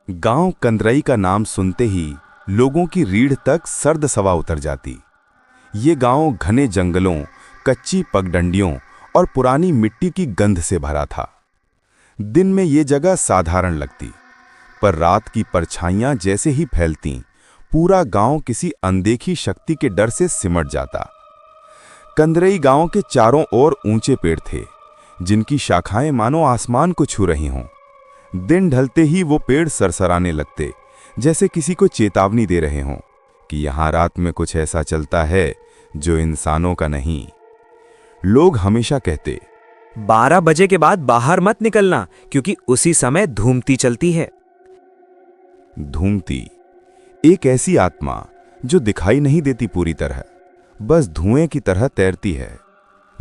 गांव कंदरई का नाम सुनते ही लोगों की रीढ़ तक सर्द सवा उतर जाती। ये गांव घने जंगलों, कच्ची पगडंडियों और पुरानी मिट्टी की गंध से भरा था। दिन में ये जगह साधारण लगती, पर रात की परछाइयां जैसे ही फैलतीं, पूरा गांव किसी अनदेखी शक्ति के डर से सिमट जाता। कंदरई गांव के चारों ओर ऊंचे पेड़ थे, जिनकी शाखाएं मानो आसमान को छू रही हों। दिन ढलते ही वो पेड़ सरसराने लगते, जैसे किसी को चेतावनी दे रहे हों कि यहां रात में कुछ ऐसा चलता है जो इंसानों का नहीं। लोग हमेशा कहते, 12 बजे के बाद बाहर मत निकलना, क्योंकि उसी समय धूमती चलती है। धूमती एक ऐसी आत्मा जो दिखाई नहीं देती पूरी तरह, बस धुएं की तरह तैरती है,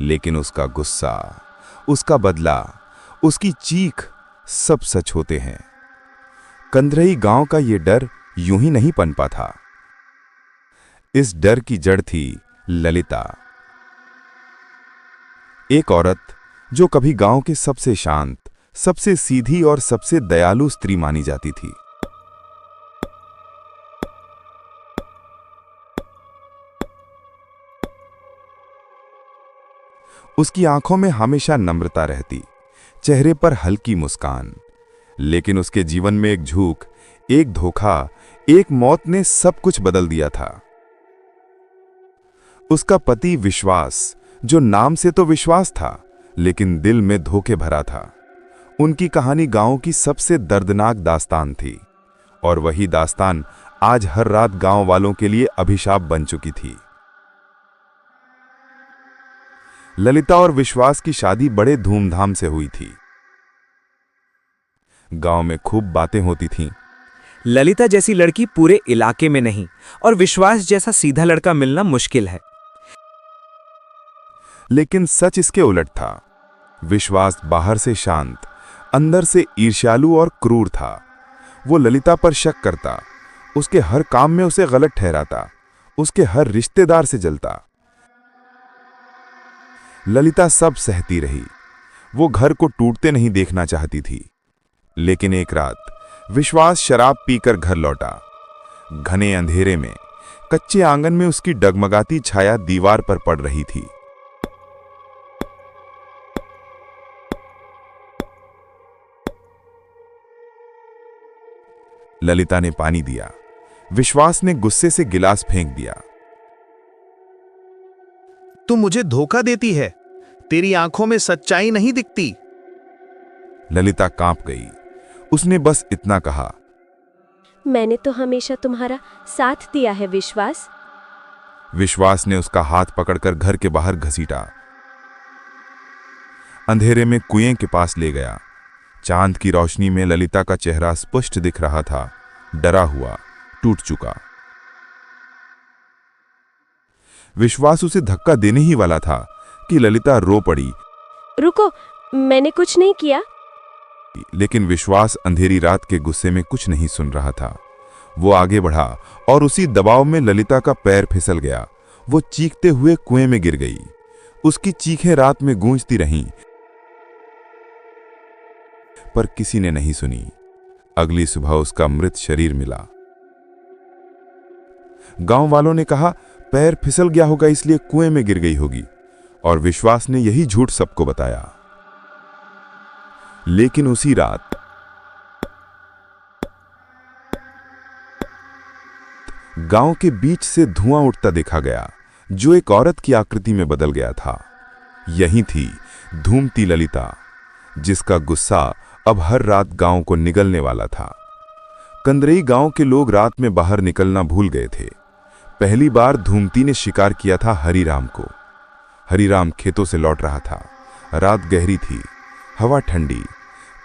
लेकिन उसका गुस्सा, उसका बदला, उसकी चीख सब सच होते हैं। कंदरई गांव का ये डर यूं ही नहीं पनपा था। इस डर की जड़ थी ललिता, एक औरत जो कभी गांव के सबसे शांत, सबसे सीधी और सबसे दयालु स्त्री मानी जाती थी। उसकी आंखों में हमेशा नम्रता रहती, चेहरे पर हल्की मुस्कान, लेकिन उसके जीवन में एक झूठ, एक धोखा, एक मौत ने सब कुछ बदल दिया था। उसका पति विश्वास, जो नाम से तो विश्वास था, लेकिन दिल में धोखे भरा था। उनकी कहानी गांव की सबसे दर्दनाक दास्तान थी, और वही दास्तान आज हर रात गांव वालों के लिए अभिशाप बन चुकी थी। ललिता और विश्वास की शादी बड़े धूमधाम से हुई थी। गांव में खूब बातें होती थीं। ललिता जैसी लड़की पूरे इलाके में नहीं, और विश्वास जैसा सीधा लड़का मिलना मुश्किल है। लेकिन सच इसके उलट था। विश्वास बाहर से शांत, अंदर से ईर्ष्यालु और क्रूर था। वो ललिता पर शक करता, उसके हर काम में उसे गलत ठहराता, उसके हर रिश्तेदार से जलता। ललिता सब सहती रही, वो घर को टूटते नहीं देखना चाहती थी। लेकिन एक रात विश्वास शराब पीकर घर लौटा। घने अंधेरे में कच्चे आंगन में उसकी डगमगाती छाया दीवार पर पड़ रही थी। ललिता ने पानी दिया। विश्वास ने गुस्से से गिलास फेंक दिया। तू मुझे धोखा देती है, तेरी आंखों में सच्चाई नहीं दिखती। ललिता कांप गई। उसने बस इतना कहा, मैंने तो हमेशा तुम्हारा साथ दिया है विश्वास। विश्वास ने उसका हाथ पकड़कर घर के बाहर घसीटा। अंधेरे में कुएं के पास ले गया। चांद की रोशनी में ललिता का चेहरा स्पष्ट दिख रहा था, डरा हुआ, टूट चुका। विश्वास उसे धक्का देने ही वाला था कि ललिता रो पड़ी। रुको, मैंने कुछ नहीं किया। लेकिन विश्वास अंधेरी रात के गुस्से में कुछ नहीं सुन रहा था। वो आगे बढ़ा और उसी दबाव में ललिता का पैर फिसल गया। वो चीखते हुए कुएं में गिर गई। उसकी चीखें रात में गूंजती रहीं, पर किसी ने नहीं सुनी। अगली सुबह उसका मृत शरीर मिला। गांव वालों ने कहा, पैर फिसल गया होगा इसलिए कुएं में गिर गई होगी, और विश्वास ने यही झूठ सबको बताया। लेकिन उसी रात गांव के बीच से धुआं उठता देखा गया, जो एक औरत की आकृति में बदल गया था। यही थी धूमती ललिता, जिसका गुस्सा अब हर रात गांव को निगलने वाला था। कंदरई गांव के लोग रात में बाहर निकलना भूल गए थे। पहली बार धूमती ने शिकार किया था हरिराम को। हरिराम खेतों से लौट रहा था। रात गहरी थी, हवा ठंडी।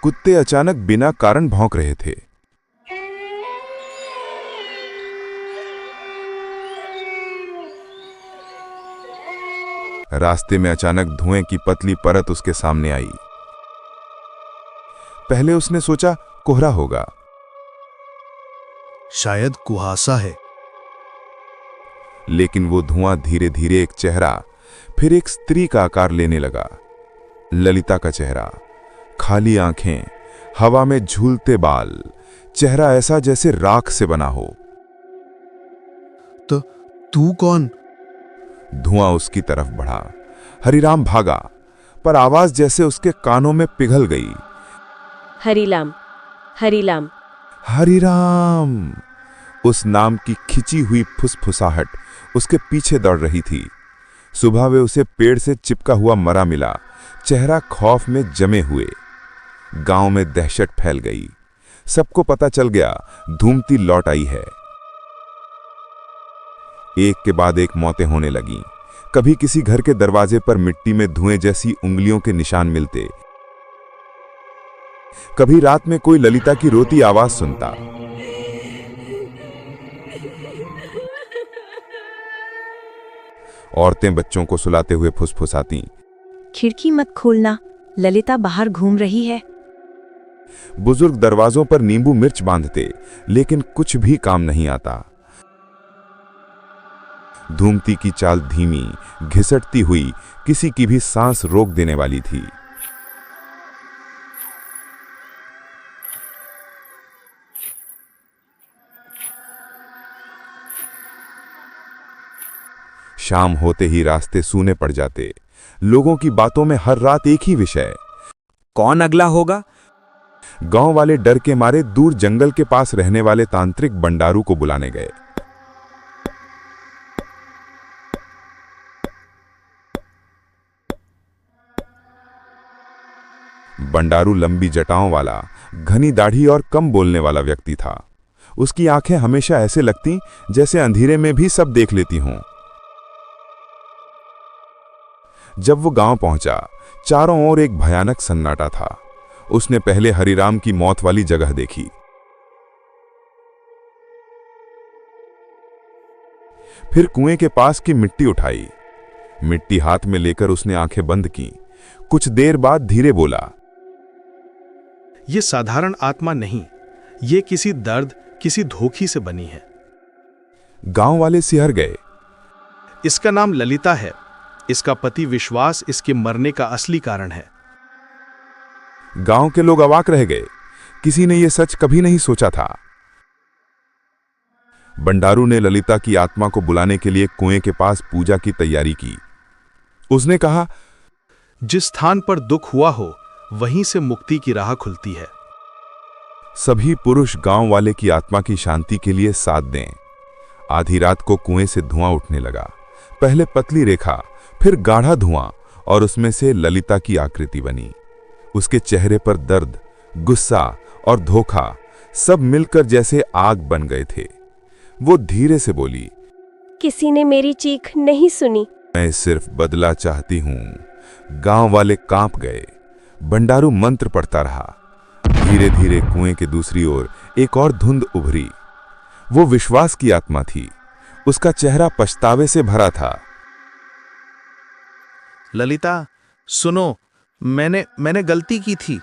कुत्ते अचानक बिना कारण भौंक रहे थे। रास्ते में अचानक धुएं की पतली परत उसके सामने आई। पहले उसने सोचा कोहरा होगा, शायद कुहासा है। लेकिन वो धुआं धीरे धीरे एक चेहरा, फिर एक स्त्री का आकार लेने लगा। ललिता का चेहरा, खाली आंखें, हवा में झूलते बाल, चेहरा ऐसा जैसे राख से बना हो। तो तू कौन? धुआं उसकी तरफ बढ़ा। हरिराम भागा, पर आवाज जैसे उसके कानों में पिघल गई। हरिलाम, हरिलाम। हरिराम। उस नाम की खिंची हुई फुसफुसाहट उसके पीछे दौड़ रही थी। सुबह वे उसे पेड़ से चिपका हुआ मरा मिला, चेहरा खौफ में जमे हुए। गांव में दहशत फैल गई। सबको पता चल गया धूमती लौट आई है। एक के बाद एक मौतें होने लगीं। कभी किसी घर के दरवाजे पर मिट्टी में धुएं जैसी उंगलियों के निशान मिलते, कभी रात में कोई ललिता की रोती आवाज सुनता। औरतें बच्चों को सुलाते हुए फुसफुसाती, खिड़की मत खोलना, ललिता बाहर घूम रही है। बुजुर्ग दरवाजों पर नींबू मिर्च बांधते, लेकिन कुछ भी काम नहीं आता। धूमती की चाल धीमी, घिसटती हुई, किसी की भी सांस रोक देने वाली थी। शाम होते ही रास्ते सूने पड़ जाते। लोगों की बातों में हर रात एक ही विषय, कौन अगला होगा? गांव वाले डर के मारे दूर जंगल के पास रहने वाले तांत्रिक बंडारू को बुलाने गए। बंडारू लंबी जटाओं वाला, घनी दाढ़ी और कम बोलने वाला व्यक्ति था। उसकी आंखें हमेशा ऐसे लगती जैसे अंधेरे में भी सब देख लेती हों। जब वो गांव पहुंचा, चारों ओर एक भयानक सन्नाटा था। उसने पहले हरिराम की मौत वाली जगह देखी, फिर कुएं के पास की मिट्टी उठाई। मिट्टी हाथ में लेकर उसने आंखें बंद की। कुछ देर बाद धीरे बोला, ये साधारण आत्मा नहीं, ये किसी दर्द, किसी धोखी से बनी है। गांव वाले सिहर गए। इसका नाम ललिता है। इसका पति विश्वास इसके मरने का असली कारण है। गांव के लोग अवाक रह गए। किसी ने यह सच कभी नहीं सोचा था। बंडारू ने ललिता की आत्मा को बुलाने के लिए कुएं के पास पूजा की तैयारी की। उसने कहा, जिस स्थान पर दुख हुआ हो, वहीं से मुक्ति की राह खुलती है। सभी पुरुष गांव वाले की आत्मा की शांति के लिए साथ दें। आधी रात को कुएं से धुआं उठने लगा। पहले पतली रेखा, फिर गाढ़ा धुआं, और उसमें से ललिता की आकृति बनी। उसके चेहरे पर दर्द, गुस्सा और धोखा सब मिलकर जैसे आग बन गए थे। वो धीरे से बोली, किसी ने मेरी चीख नहीं सुनी। मैं सिर्फ बदला चाहती हूं। गांव वाले कांप गए। बंडारू मंत्र पढ़ता रहा। धीरे धीरे कुएं के दूसरी ओर एक और धुंध उभरी। वो विश्वास की आत्मा थी। उसका चेहरा पछतावे से भरा था। ललिता, सुनो, मैंने गलती की थी।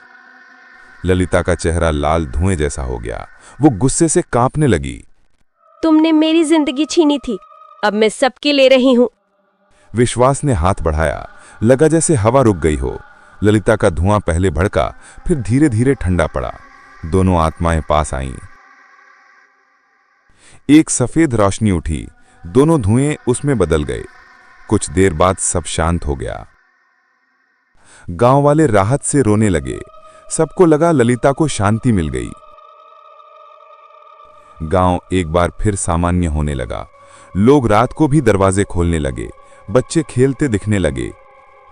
ललिता का चेहरा लाल धुएं जैसा हो गया। वो गुस्से से कांपने लगी। तुमने मेरी जिंदगी छीनी थी, अब मैं सबकी ले रही हूं। विश्वास ने हाथ बढ़ाया। लगा जैसे हवा रुक गई हो। ललिता का धुआं पहले भड़का, फिर धीरे धीरे ठंडा पड़ा। दोनों आत्माएं पास आईं। एक सफेद रोशनी उठी। दोनों धुएं उसमें बदल गए। कुछ देर बाद सब शांत हो गया। गांव वाले राहत से रोने लगे। सबको लगा ललिता को शांति मिल गई। गांव एक बार फिर सामान्य होने लगा। लोग रात को भी दरवाजे खोलने लगे। बच्चे खेलते दिखने लगे।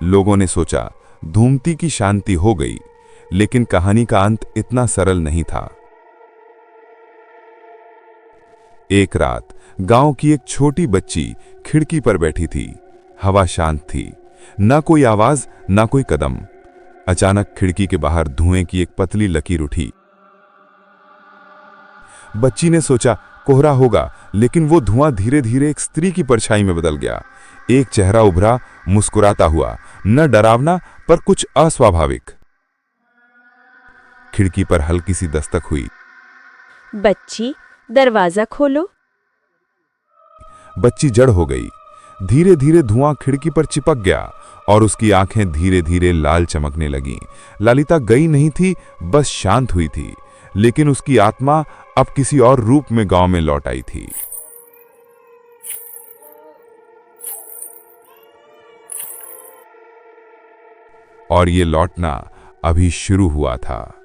लोगों ने सोचा धूमती की शांति हो गई, लेकिन कहानी का अंत इतना सरल नहीं था। एक रात गांव की एक छोटी बच्ची खिड़की पर बैठी थी। हवा शांत थी, ना कोई आवाज, ना कोई कदम। अचानक खिड़की के बाहर धुएं की एक पतली लकीर उठी। बच्ची ने सोचा कोहरा होगा, लेकिन वो धुआं धीरे धीरे एक स्त्री की परछाई में बदल गया। एक चेहरा उभरा, मुस्कुराता हुआ, न डरावना पर कुछ अस्वाभाविक। खिड़की पर हल्की सी दस्तक हुई। बच्ची, दरवाजा खोलो। बच्ची जड़ हो गई। धीरे धीरे धुआं खिड़की पर चिपक गया और उसकी आंखें धीरे धीरे लाल चमकने लगीं। ललिता गई नहीं थी, बस शांत हुई थी। लेकिन उसकी आत्मा अब किसी और रूप में गांव में लौट आई थी। और ये लौटना अभी शुरू हुआ था।